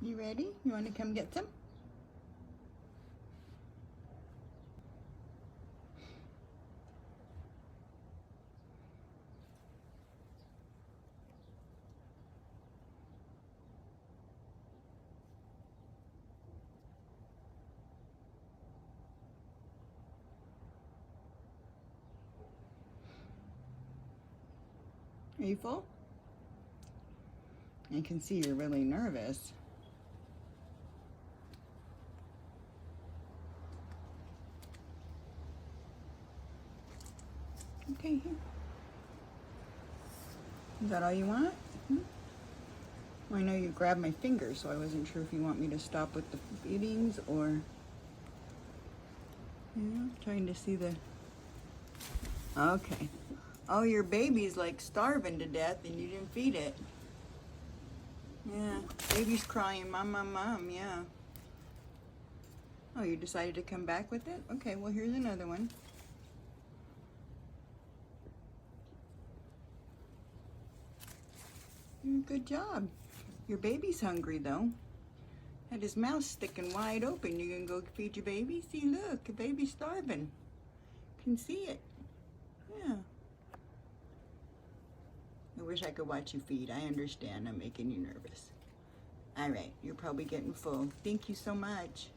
You ready? You want to come get some? Are you full? I can see you're really nervous. Okay, here. Is that all you want? Well, I know you grabbed my finger, so I wasn't sure if you want me to stop with the feedings or... Yeah, trying to see the... Okay. Oh, your baby's like starving to death and you didn't feed it. Yeah, baby's crying, mom, mom, mom, yeah. Oh, you decided to come back with it? Okay, well, here's another one. Good job. Your baby's hungry, though. Had his mouth sticking wide open. You gonna go feed your baby? See, look, the baby's starving. Can see it. Yeah. I wish I could watch you feed. I understand I'm making you nervous. All right, you're probably getting full. Thank you so much.